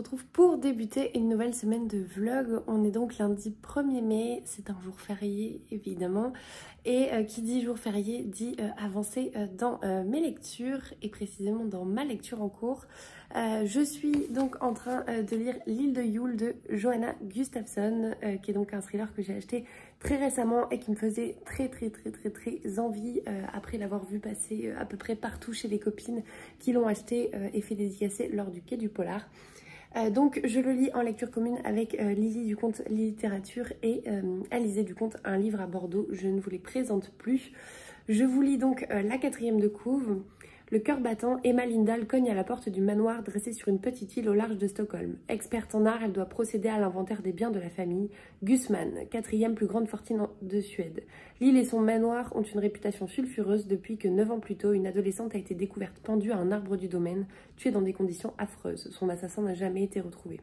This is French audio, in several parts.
retrouve pour débuter une nouvelle semaine de vlog. On est donc lundi 1er mai, c'est un jour férié évidemment. Et qui dit jour férié dit avancer dans mes lectures et précisément dans ma lecture en cours. Je suis donc en train de lire L'île de Yule de Johanna Gustafsson, qui est donc un thriller que j'ai acheté très récemment et qui me faisait très envie après l'avoir vu passer à peu près partout chez les copines qui l'ont acheté et fait dédicacer lors du Quai du Polar. Donc je le lis en lecture commune avec Lily du compte Littérature et Alizé du compte Un livre à Bordeaux. Je ne vous les présente plus. Je vous lis donc la 4e de couve. Le cœur battant, Emma Lindahl cogne à la porte du manoir dressé sur une petite île au large de Stockholm. Experte en art, elle doit procéder à l'inventaire des biens de la famille. Gusman, 4e plus grande fortune de Suède. L'île et son manoir ont une réputation sulfureuse depuis que 9 ans plus tôt, une adolescente a été découverte pendue à un arbre du domaine, tuée dans des conditions affreuses. Son assassin n'a jamais été retrouvé.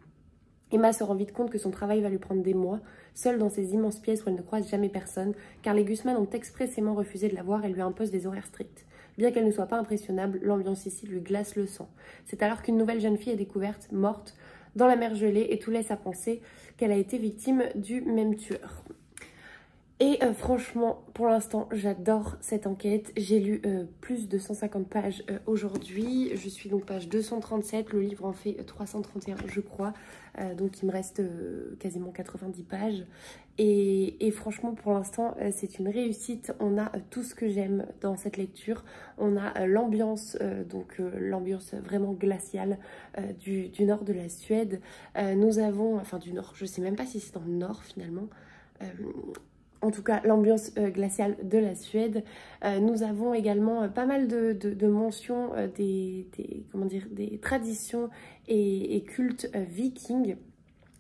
Emma se rend vite compte que son travail va lui prendre des mois, seule dans ces immenses pièces où elle ne croise jamais personne, car les Gusman ont expressément refusé de la voir et lui imposent des horaires stricts. Bien qu'elle ne soit pas impressionnable, l'ambiance ici lui glace le sang. C'est alors qu'une nouvelle jeune fille est découverte, morte, dans la mer gelée, et tout laisse à penser qu'elle a été victime du même tueur. Et franchement, pour l'instant, j'adore cette enquête. J'ai lu plus de 150 pages aujourd'hui. Je suis donc page 237. Le livre en fait 331, je crois. Donc il me reste quasiment 90 pages. Et franchement, pour l'instant, c'est une réussite. On a tout ce que j'aime dans cette lecture. On a l'ambiance, l'ambiance vraiment glaciale du nord de la Suède. Nous avons, enfin du nord, je sais même pas si c'est dans le nord finalement. En tout cas, l'ambiance glaciale de la Suède. Nous avons également pas mal de mentions des traditions et cultes vikings.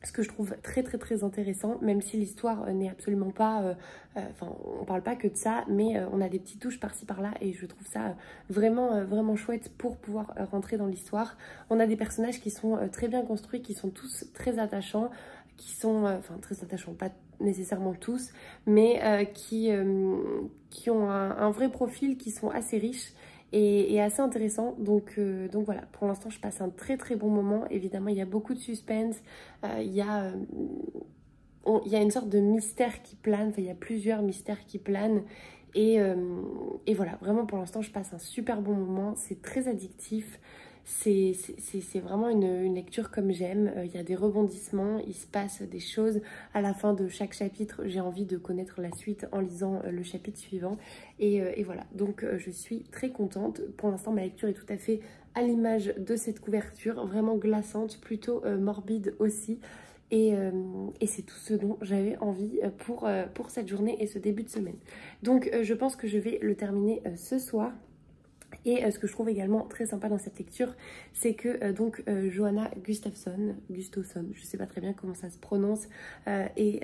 Ce que je trouve très intéressant, même si l'histoire n'est absolument pas... on parle pas que de ça, mais on a des petites touches par-ci par-là et je trouve ça vraiment chouette pour pouvoir rentrer dans l'histoire. On a des personnages qui sont très bien construits, qui sont tous très attachants, qui sont... très attachants, pas nécessairement tous, mais qui ont un vrai profil, qui sont assez riches et assez intéressants. Donc voilà, pour l'instant je passe un très bon moment. Évidemment il y a beaucoup de suspense, il y a une sorte de mystère qui plane, enfin il y a plusieurs mystères qui planent et voilà, vraiment pour l'instant je passe un super bon moment, c'est très addictif. C'est vraiment une lecture comme j'aime. Il y a des rebondissements, il se passe des choses à la fin de chaque chapitre. J'ai envie de connaître la suite en lisant le chapitre suivant. Et voilà, donc je suis très contente. Pour l'instant, ma lecture est tout à fait à l'image de cette couverture, vraiment glaçante, plutôt morbide aussi. Et c'est tout ce dont j'avais envie pour cette journée et ce début de semaine. Donc je pense que je vais le terminer ce soir. Et ce que je trouve également très sympa dans cette lecture, c'est que Johanna Gustafsson, je sais pas très bien comment ça se prononce, est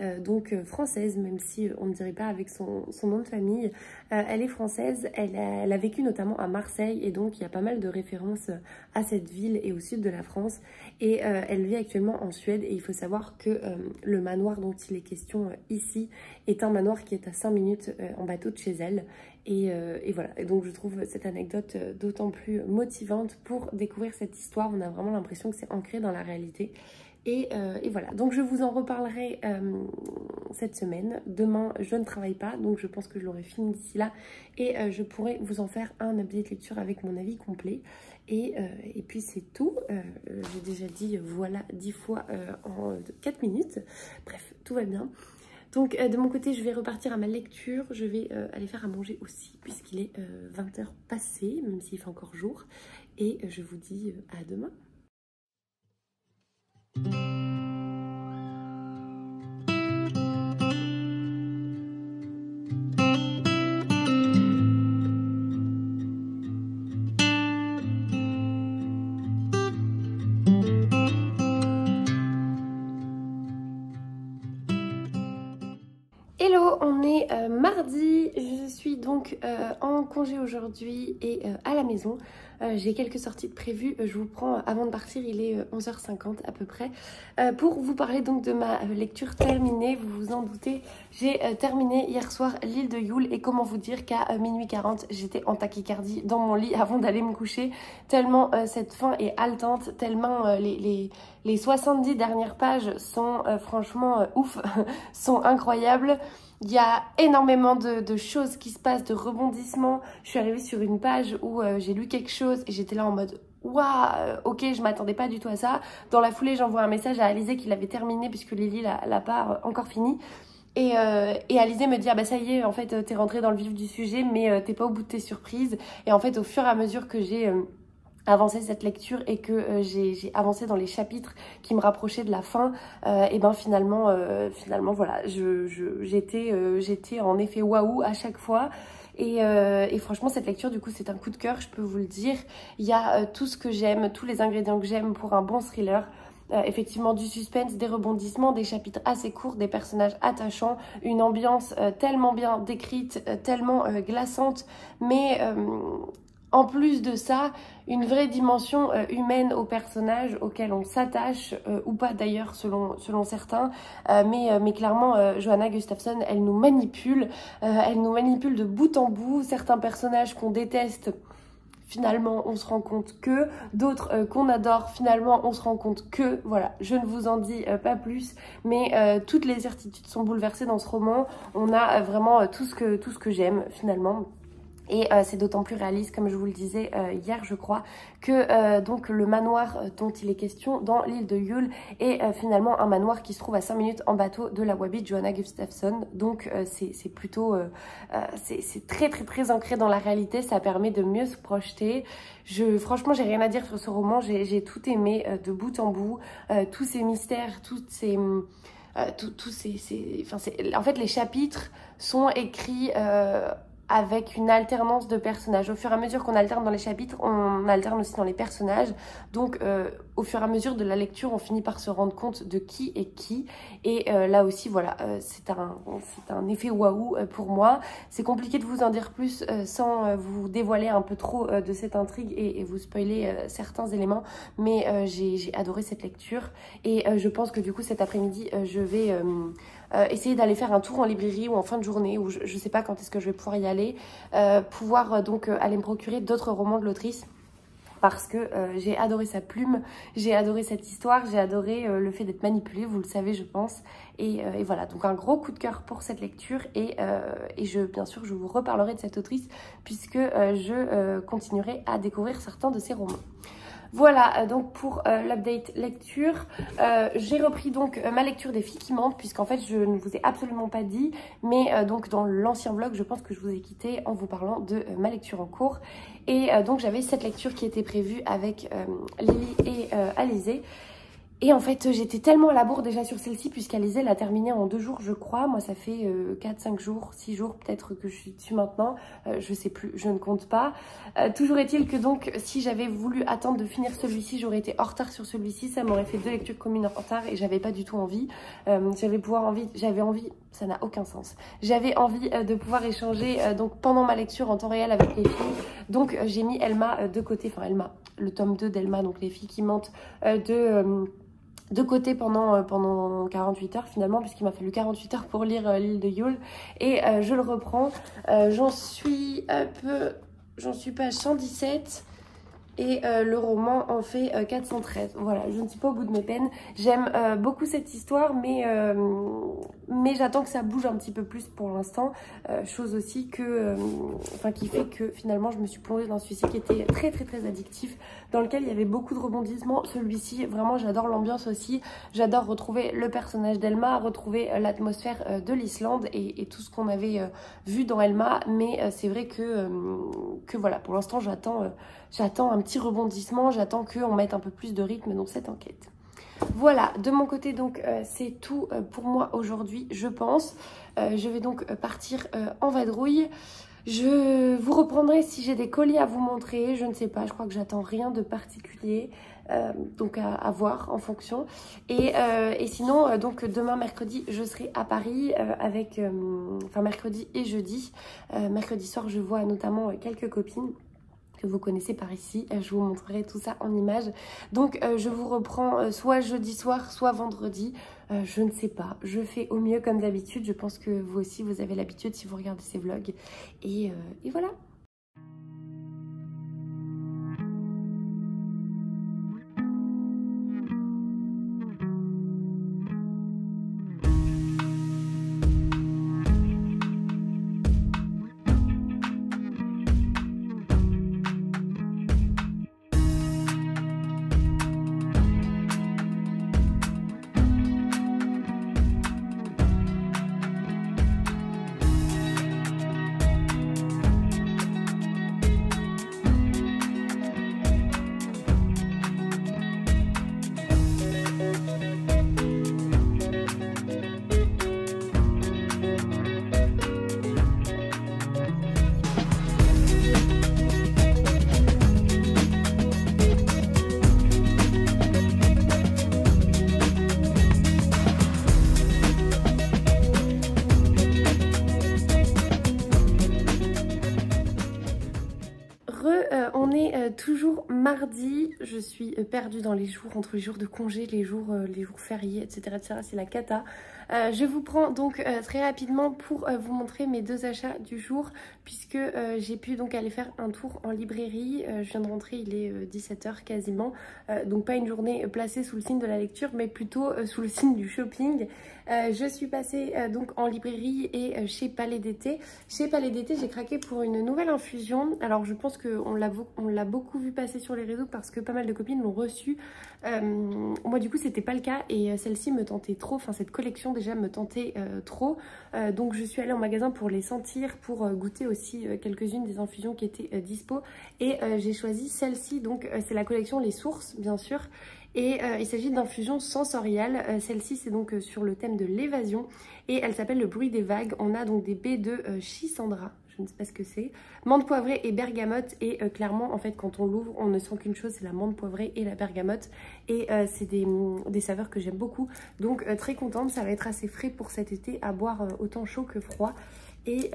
française, même si on ne dirait pas avec son nom de famille. Elle est française, elle a vécu notamment à Marseille et donc il y a pas mal de références à cette ville et au sud de la France. Et elle vit actuellement en Suède et il faut savoir que le manoir dont il est question ici est un manoir qui est à 5 minutes en bateau de chez elle. Et voilà, et donc je trouve cette anecdote d'autant plus motivante pour découvrir cette histoire. On a vraiment l'impression que c'est ancré dans la réalité. Et voilà, donc je vous en reparlerai cette semaine. Demain, je ne travaille pas, donc je pense que je l'aurai fini d'ici là. Et je pourrai vous en faire un update de lecture avec mon avis complet. Et puis c'est tout. J'ai déjà dit voilà 10 fois en 4 minutes. Bref, tout va bien. Donc de mon côté, je vais repartir à ma lecture. Je vais aller faire à manger aussi, puisqu'il est 20 h passé, même s'il fait encore jour. Et je vous dis à demain. Hello, on est mardi, je suis donc en congé aujourd'hui et à la maison. J'ai quelques sorties de prévues. Je vous prends avant de partir, il est 11h50 à peu près. Pour vous parler donc de ma lecture terminée, vous vous en doutez, j'ai terminé hier soir l'île de Yule et comment vous dire qu'à minuit 40, j'étais en tachycardie dans mon lit avant d'aller me coucher. Tellement cette fin est haletante, tellement les 70 dernières pages sont franchement ouf, sont incroyables. Il y a énormément de choses qui se passent, de rebondissements. Je suis arrivée sur une page où j'ai lu quelque chose et j'étais là en mode waouh, ok, je m'attendais pas du tout à ça. Dans la foulée, j'envoie un message à Alizé qu'il avait terminé puisque Lily l'a pas encore fini. Et Alizé me dit ah bah ça y est, en fait t'es rentrée dans le vif du sujet mais t'es pas au bout de tes surprises. Et en fait au fur et à mesure que j'ai avancé cette lecture et que j'ai avancé dans les chapitres qui me rapprochaient de la fin, et ben finalement voilà, j'étais en effet waouh à chaque fois. Et franchement cette lecture du coup c'est un coup de cœur, je peux vous le dire. Il y a tout ce que j'aime, tous les ingrédients que j'aime pour un bon thriller. Effectivement du suspense, des rebondissements, des chapitres assez courts, des personnages attachants, une ambiance tellement bien décrite, tellement glaçante, mais en plus de ça, une vraie dimension humaine aux personnages auxquels on s'attache, ou pas d'ailleurs selon certains, mais clairement Johanna Gustafsson, elle nous manipule de bout en bout. Certains personnages qu'on déteste, finalement on se rend compte que, d'autres qu'on adore, finalement on se rend compte que, voilà, je ne vous en dis pas plus, mais toutes les certitudes sont bouleversées dans ce roman. On a vraiment tout ce que j'aime finalement. Et c'est d'autant plus réaliste, comme je vous le disais hier, je crois, que donc le manoir dont il est question dans l'île de Yule est finalement un manoir qui se trouve à 5 minutes en bateau de la Wabi de Johanna Gustafsson. Donc c'est plutôt, c'est très très très ancré dans la réalité, ça permet de mieux se projeter. Franchement, j'ai rien à dire sur ce roman, j'ai tout aimé de bout en bout, tous ces mystères, toutes ces... en fait, les chapitres sont écrits avec une alternance de personnages. Au fur et à mesure qu'on alterne dans les chapitres, on alterne aussi dans les personnages. Donc, au fur et à mesure de la lecture, on finit par se rendre compte de qui est qui. Et là aussi, voilà, c'est un effet waouh pour moi. C'est compliqué de vous en dire plus sans vous dévoiler un peu trop de cette intrigue et vous spoiler certains éléments. Mais j'ai adoré cette lecture. Et je pense que du coup, cet après-midi, je vais... essayer d'aller faire un tour en librairie ou en fin de journée, ou je sais pas quand est-ce que je vais pouvoir y aller, pouvoir donc aller me procurer d'autres romans de l'autrice. Parce que j'ai adoré sa plume, j'ai adoré cette histoire, j'ai adoré le fait d'être manipulée, vous le savez je pense. Et voilà, donc un gros coup de cœur pour cette lecture et bien sûr je vous reparlerai de cette autrice puisque je continuerai à découvrir certains de ses romans. Voilà donc pour l'update lecture. J'ai repris donc ma lecture des filles qui mentent puisqu'en fait je ne vous ai absolument pas dit, mais donc dans l'ancien vlog je pense que je vous ai quitté en vous parlant de ma lecture en cours. Et donc j'avais cette lecture qui était prévue avec Lily et Alizé. Et en fait, j'étais tellement à la bourre déjà sur celle-ci, puisqu'Alizé l'a terminée en 2 jours, je crois. Moi, ça fait 4, 5 jours, 6 jours peut-être que je suis dessus maintenant. Je sais plus, je ne compte pas. Toujours est-il que donc, si j'avais voulu attendre de finir celui-ci, j'aurais été en retard sur celui-ci. Ça m'aurait fait 2 lectures communes en retard et j'avais pas du tout envie. J'avais envie, ça n'a aucun sens. J'avais envie de pouvoir échanger donc pendant ma lecture en temps réel avec les filles. Donc, j'ai mis Elma de côté, enfin Elma, le tome 2 d'Elma, donc les filles qui mentent de côté pendant 48 heures finalement, puisqu'il m'a fallu 48 heures pour lire l'île de Yule. Et je le reprends. J'en suis page 117 et le roman en fait 413. Voilà, je ne suis pas au bout de mes peines. J'aime beaucoup cette histoire, mais j'attends que ça bouge un petit peu plus pour l'instant. Chose aussi que, qui fait que finalement je me suis plongée dans celui-ci qui était très très très addictif, dans lequel il y avait beaucoup de rebondissements. Celui-ci, vraiment j'adore l'ambiance aussi. J'adore retrouver le personnage d'Elma, retrouver l'atmosphère de l'Islande et tout ce qu'on avait vu dans Elma. Mais c'est vrai que voilà, pour l'instant j'attends un petit rebondissement, j'attends qu'on mette un peu plus de rythme dans cette enquête. Voilà, de mon côté donc c'est tout pour moi aujourd'hui je pense. Je vais donc partir en vadrouille. Je vous reprendrai si j'ai des colis à vous montrer, je ne sais pas, je crois que j'attends rien de particulier. Donc à voir en fonction. Et sinon, donc demain mercredi, je serai à Paris avec, mercredi et jeudi. Mercredi soir, je vois notamment quelques copines que vous connaissez par ici. Je vous montrerai tout ça en images. Donc je vous reprends soit jeudi soir, soit vendredi. Je ne sais pas. Je fais au mieux comme d'habitude. Je pense que vous aussi, vous avez l'habitude si vous regardez ces vlogs. Et voilà. On est toujours mardi, je suis perdue dans les jours, entre les jours de congé, les jours fériés, etc. C'est la cata. Je vous prends donc très rapidement pour vous montrer mes deux achats du jour, puisque j'ai pu donc aller faire un tour en librairie. Je viens de rentrer, il est 17 h quasiment, donc pas une journée placée sous le signe de la lecture, mais plutôt sous le signe du shopping. Je suis passée donc en librairie et chez Palais d'été. Chez Palais d'été, j'ai craqué pour une nouvelle infusion. Alors je pense qu'on l'a beaucoup vu passer sur les réseaux parce que pas mal de copines l'ont reçue. Moi du coup c'était pas le cas et celle-ci me tentait trop, enfin cette collection déjà me tentait trop. Donc je suis allée en magasin pour les sentir, pour goûter aussi quelques-unes des infusions qui étaient dispo. Et j'ai choisi celle-ci, donc c'est la collection Les Sources bien sûr. Et il s'agit d'infusions sensorielles. Celle-ci c'est donc sur le thème de l'évasion et elle s'appelle Le bruit des vagues. On a donc des baies de Chisandra, je ne sais pas ce que c'est, menthe poivrée et bergamote. Et clairement en fait quand on l'ouvre on ne sent qu'une chose, c'est la menthe poivrée et la bergamote. Et c'est des saveurs que j'aime beaucoup. Donc très contente, ça va être assez frais pour cet été à boire autant chaud que froid. Et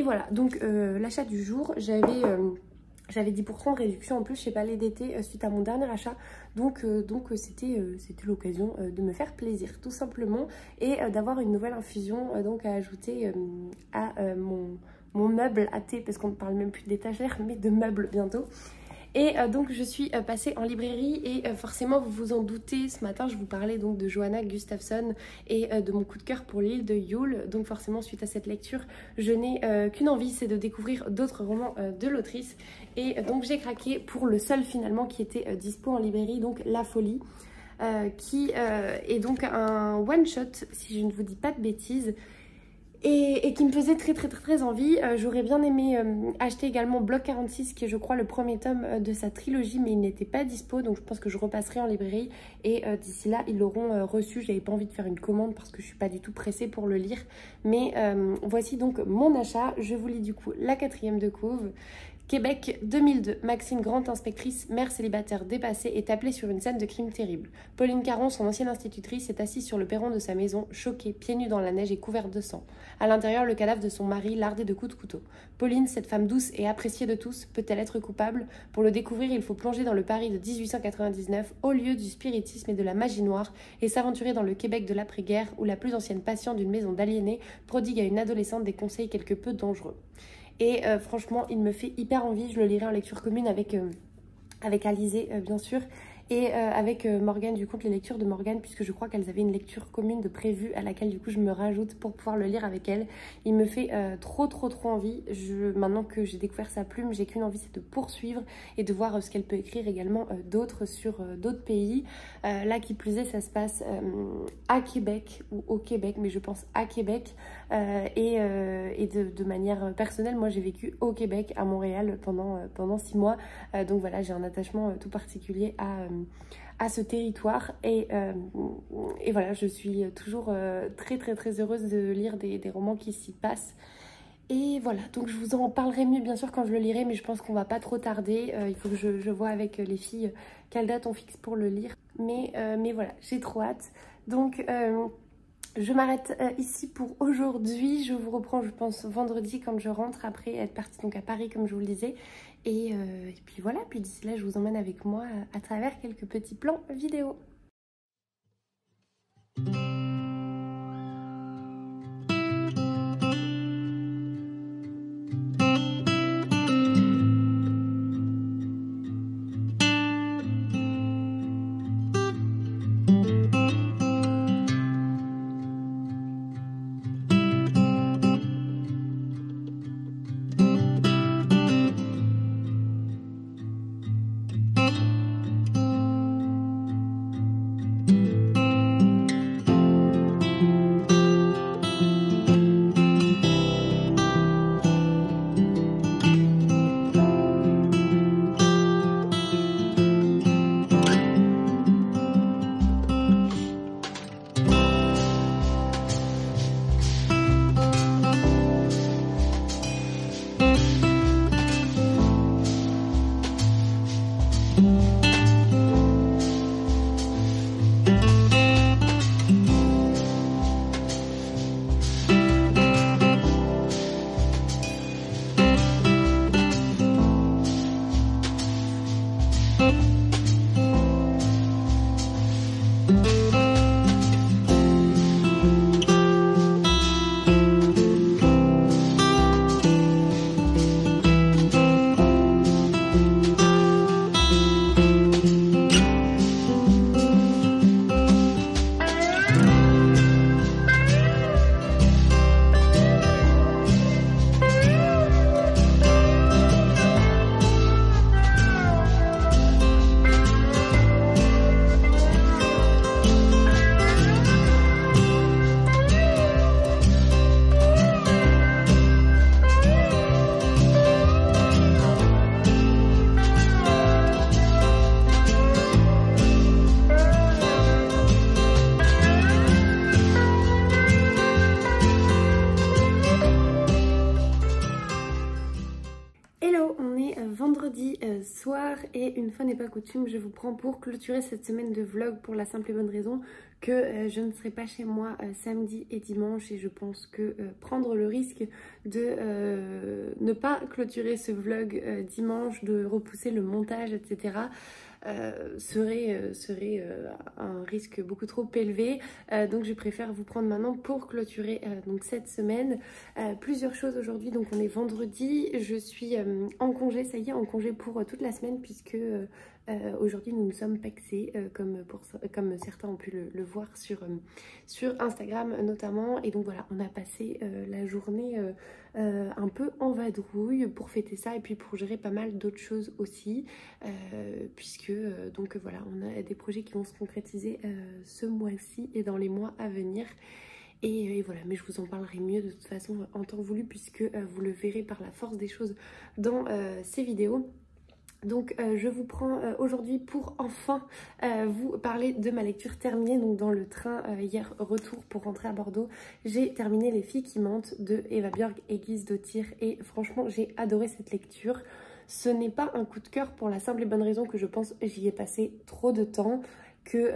voilà, donc l'achat du jour, j'avais 10% de réduction en plus chez Palais d'été suite à mon dernier achat. Donc c'était l'occasion de me faire plaisir tout simplement. Et d'avoir une nouvelle infusion donc à ajouter à mon meuble à thé. Parce qu'on ne parle même plus d'étagère mais de meubles bientôt. Et donc je suis passée en librairie et forcément vous vous en doutez, ce matin je vous parlais donc de Johanna Gustafsson et de mon coup de cœur pour l'île de Yule. Donc forcément suite à cette lecture je n'ai qu'une envie, c'est de découvrir d'autres romans de l'autrice. Et donc j'ai craqué pour le seul finalement qui était dispo en librairie, donc La Folie. Qui est donc un one shot si je ne vous dis pas de bêtises. Et qui me faisait très envie. J'aurais bien aimé acheter également Bloc 46 qui est je crois le premier tome de sa trilogie, mais il n'était pas dispo, donc je pense que je repasserai en librairie et d'ici là ils l'auront reçu. J'avais pas envie de faire une commande parce que je suis pas du tout pressée pour le lire, mais voici donc mon achat. Je vous lis du coup la 4e de couve. Québec 2002. Maxine, grande inspectrice, mère célibataire dépassée, est appelée sur une scène de crime terrible. Pauline Caron, son ancienne institutrice, est assise sur le perron de sa maison, choquée, pieds nus dans la neige et couverte de sang. À l'intérieur, le cadavre de son mari, lardé de coups de couteau. Pauline, cette femme douce et appréciée de tous, peut-elle être coupable? Pour le découvrir, il faut plonger dans le Paris de 1899, au lieu du spiritisme et de la magie noire, et s'aventurer dans le Québec de l'après-guerre, où la plus ancienne patiente d'une maison d'aliénés prodigue à une adolescente des conseils quelque peu dangereux. Et franchement, il me fait hyper envie. Je le lirai en lecture commune avec Alizé, bien sûr. Et avec Morgane, du compte Les Lectures de Morgane, puisque je crois qu'elles avaient une lecture commune de prévue à laquelle du coup je me rajoute pour pouvoir le lire avec elle. Il me fait trop envie. Maintenant que j'ai découvert sa plume, j'ai qu'une envie, c'est de poursuivre et de voir ce qu'elle peut écrire également d'autres sur d'autres pays. Là qui plus est, ça se passe à Québec ou au Québec, mais je pense à Québec. Et de manière personnelle, moi j'ai vécu au Québec, à Montréal pendant 6 mois. Donc voilà, j'ai un attachement tout particulier à ce territoire et voilà, je suis toujours très heureuse de lire des romans qui s'y passent. Et voilà, donc je vous en parlerai mieux bien sûr quand je le lirai, mais je pense qu'on va pas trop tarder. Il faut que je vois avec les filles quelle date on fixe pour le lire, mais voilà, j'ai trop hâte. Donc Je m'arrête ici pour aujourd'hui. Je vous reprends, je pense, vendredi quand je rentre après être partie donc à Paris comme je vous le disais. Et puis voilà, puis d'ici là je vous emmène avec moi à travers quelques petits plans vidéo. Vendredi soir et une fois n'est pas coutume, je vous prends pour clôturer cette semaine de vlog pour la simple et bonne raison que je ne serai pas chez moi samedi et dimanche et je pense que prendre le risque de ne pas clôturer ce vlog dimanche, de repousser le montage, etc. serait un risque beaucoup trop élevé, donc je préfère vous prendre maintenant pour clôturer donc cette semaine. Plusieurs choses aujourd'hui, donc on est vendredi, je suis en congé, ça y est, en congé pour toute la semaine puisque aujourd'hui nous nous sommes paxés comme certains ont pu le voir sur Instagram notamment, et donc voilà, on a passé la journée un peu en vadrouille pour fêter ça et puis pour gérer pas mal d'autres choses aussi, puisque donc voilà, on a des projets qui vont se concrétiser ce mois-ci et dans les mois à venir. Et voilà, mais je vous en parlerai mieux de toute façon en temps voulu puisque vous le verrez par la force des choses dans ces vidéos. Donc je vous prends aujourd'hui pour enfin vous parler de ma lecture terminée. Donc dans le train hier retour pour rentrer à Bordeaux, j'ai terminé Les filles qui mentent de Eva Björg et Gise-Dottir et franchement j'ai adoré cette lecture. Ce n'est pas un coup de cœur pour la simple et bonne raison que je pense j'y ai passé trop de temps, que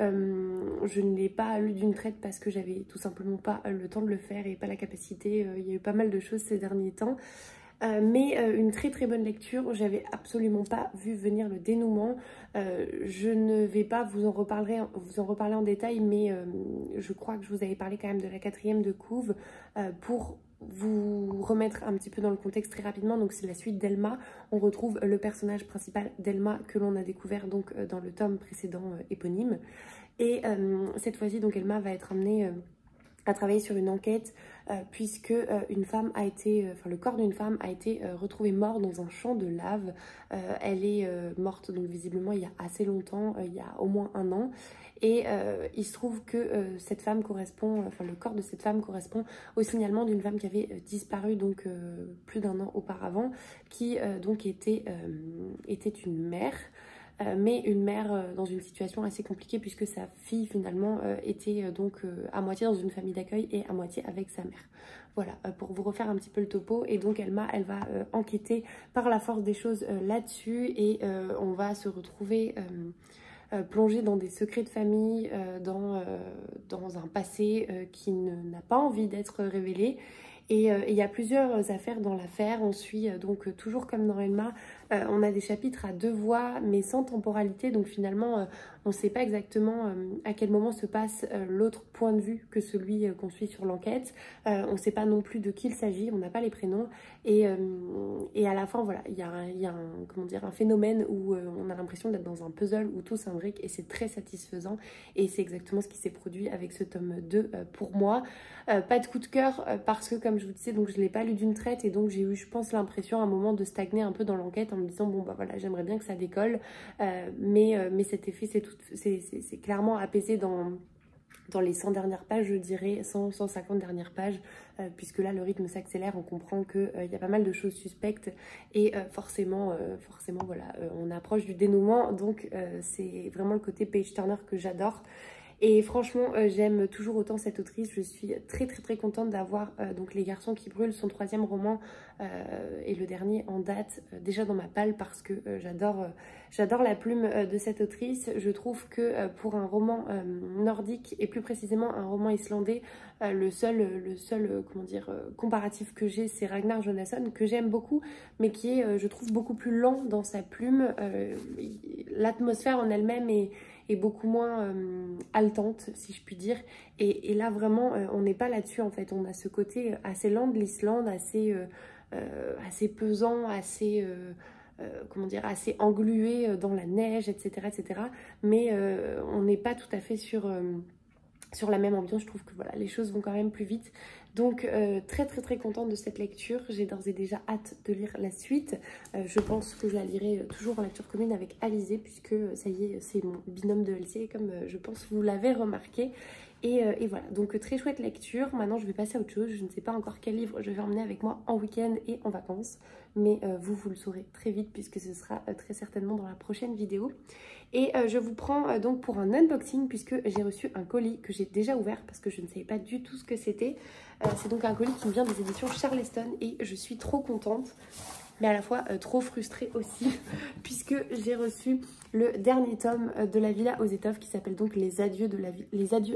je ne l'ai pas lu d'une traite parce que j'avais tout simplement pas le temps de le faire et pas la capacité. Il y a eu pas mal de choses ces derniers temps. Mais une très très bonne lecture, j'avais absolument pas vu venir le dénouement. Je ne vais pas vous en reparler en détail, mais je crois que je vous avais parlé quand même de la 4e de couve pour vous remettre un petit peu dans le contexte très rapidement. Donc c'est la suite d'Elma, on retrouve le personnage principal d'Elma que l'on a découvert donc dans le tome précédent éponyme, et cette fois-ci donc Elma va être amenée à travailler sur une enquête puisque une femme a été, le corps d'une femme a été retrouvé mort dans un champ de lave. Elle est morte donc visiblement il y a assez longtemps, il y a au moins 1 an. Et il se trouve que cette femme correspond, le corps de cette femme correspond au signalement d'une femme qui avait disparu donc plus d'1 an auparavant, qui donc était une mère. Mais une mère dans une situation assez compliquée puisque sa fille finalement était donc à moitié dans une famille d'accueil et à moitié avec sa mère. Voilà, pour vous refaire un petit peu le topo. Et donc elle va enquêter par la force des choses là-dessus, et on va se retrouver plongé dans des secrets de famille, dans un passé qui n'a pas envie d'être révélé. Et il y a plusieurs affaires dans l'affaire. On suit donc toujours comme dans Elma, on a des chapitres à 2 voix mais sans temporalité. Donc finalement, on ne sait pas exactement à quel moment se passe l'autre point de vue que celui qu'on suit sur l'enquête. On ne sait pas non plus de qui il s'agit, on n'a pas les prénoms. Et à la fin, voilà, il y a comment dire, un phénomène où on a l'impression d'être dans un puzzle où tout s'imbrique et c'est très satisfaisant. Et c'est exactement ce qui s'est produit avec ce tome 2 pour moi. Pas de coup de cœur parce que, comme je vous disais, donc je ne l'ai pas lu d'une traite et donc j'ai eu, je pense, l'impression à un moment de stagner un peu dans l'enquête en me disant bon bah voilà, j'aimerais bien que ça décolle, mais cet effet c'est clairement apaisé dans les 100 dernières pages, je dirais 100-150 dernières pages, puisque là le rythme s'accélère, on comprend qu'il y a pas mal de choses suspectes et forcément voilà, on approche du dénouement, donc c'est vraiment le côté page turner que j'adore. Et franchement, j'aime toujours autant cette autrice. Je suis très contente d'avoir donc Les Garçons qui brûlent, son 3e roman et le dernier en date, déjà dans ma palle parce que j'adore la plume de cette autrice. Je trouve que pour un roman nordique et plus précisément un roman islandais, le seul comment dire, comparatif que j'ai, c'est Ragnar Jonasson, que j'aime beaucoup, mais qui est, je trouve, beaucoup plus lent dans sa plume. L'atmosphère en elle-même est beaucoup moins haletante, si je puis dire. Et là, vraiment, on n'est pas là-dessus, en fait. On a ce côté assez lent de l'Islande, assez pesant, comment dire, assez englué dans la neige, etc. Mais on n'est pas tout à fait sur la même ambiance. Je trouve que voilà, les choses vont quand même plus vite. Donc très contente de cette lecture. J'ai d'ores et déjà hâte de lire la suite. Je pense que je la lirai toujours en lecture commune avec Alizé, puisque ça y est, c'est mon binôme de LC, comme je pense que vous l'avez remarqué. Et voilà, donc très chouette lecture. Maintenant je vais passer à autre chose. Je ne sais pas encore quel livre je vais emmener avec moi en week-end et en vacances, mais vous le saurez très vite puisque ce sera très certainement dans la prochaine vidéo. Et je vous prends donc pour un unboxing puisque j'ai reçu un colis que j'ai déjà ouvert parce que je ne savais pas du tout ce que c'était. C'est donc un colis qui me vient des éditions Charleston et je suis trop contente, mais à la fois trop frustrée aussi puisque j'ai reçu le dernier tome de La Villa aux Étoffes qui s'appelle donc Les Adieux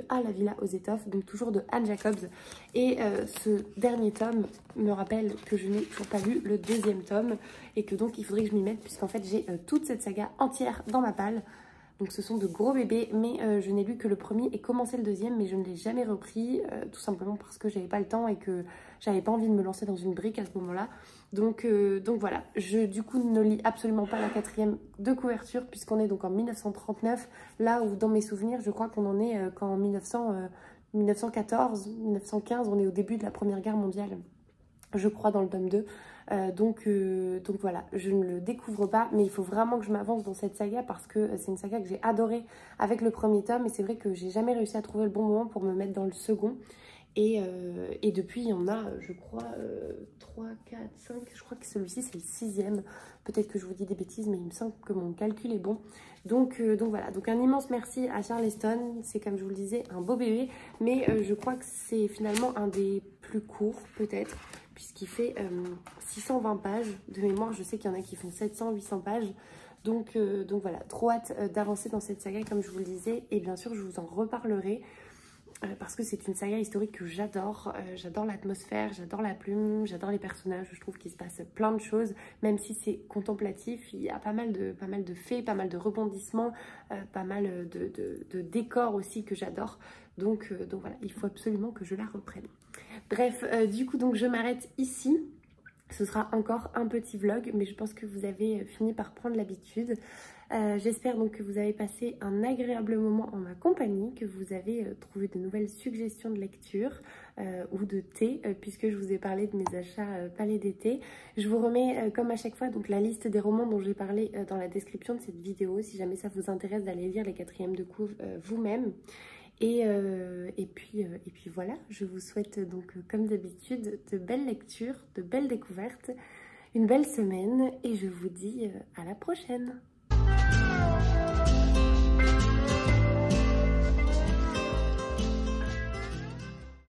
à la Villa aux Étoffes, donc toujours de Anne Jacobs. Et ce dernier tome me rappelle que je n'ai toujours pas lu le 2e tome et que donc il faudrait que je m'y mette puisqu'en fait j'ai toute cette saga entière dans ma palle. Donc ce sont de gros bébés, mais je n'ai lu que le premier et commencé le 2e, mais je ne l'ai jamais repris, tout simplement parce que j'avais pas le temps et que j'avais pas envie de me lancer dans une brique à ce moment-là. Donc voilà, je du coup ne lis absolument pas la 4e de couverture, puisqu'on est donc en 1939, là où dans mes souvenirs, je crois qu'on en est qu'en 1914, 1915, on est au début de la Première Guerre mondiale, je crois, dans le tome 2. Donc voilà, je ne le découvre pas, mais il faut vraiment que je m'avance dans cette saga parce que c'est une saga que j'ai adorée avec le premier tome et c'est vrai que j'ai jamais réussi à trouver le bon moment pour me mettre dans le second. Et depuis, il y en a, je crois, 3, 4, 5, je crois que celui-ci c'est le 6e. Peut-être que je vous dis des bêtises, mais il me semble que mon calcul est bon. Donc voilà, donc un immense merci à Charleston. C'est comme je vous le disais, un beau bébé, mais je crois que c'est finalement un des plus courts, peut-être, puisqu'il fait 620 pages de mémoire. Je sais qu'il y en a qui font 700-800 pages. Donc voilà, trop hâte d'avancer dans cette saga, comme je vous le disais. Et bien sûr, je vous en reparlerai. Parce que c'est une saga historique que j'adore. J'adore l'atmosphère, j'adore la plume, j'adore les personnages. Je trouve qu'il se passe plein de choses, même si c'est contemplatif. Il y a pas mal de faits, pas mal de rebondissements, pas mal de décors aussi que j'adore. Donc voilà, il faut absolument que je la reprenne. Bref, du coup, donc je m'arrête ici. Ce sera encore un petit vlog, mais je pense que vous avez fini par prendre l'habitude. J'espère donc que vous avez passé un agréable moment en ma compagnie, que vous avez trouvé de nouvelles suggestions de lecture ou de thé, puisque je vous ai parlé de mes achats Palais d'été. Je vous remets, comme à chaque fois, donc la liste des romans dont j'ai parlé dans la description de cette vidéo, si jamais ça vous intéresse d'aller lire les 4e de couve vous-même. Et puis voilà, je vous souhaite donc comme d'habitude de belles lectures, de belles découvertes, une belle semaine et je vous dis à la prochaine.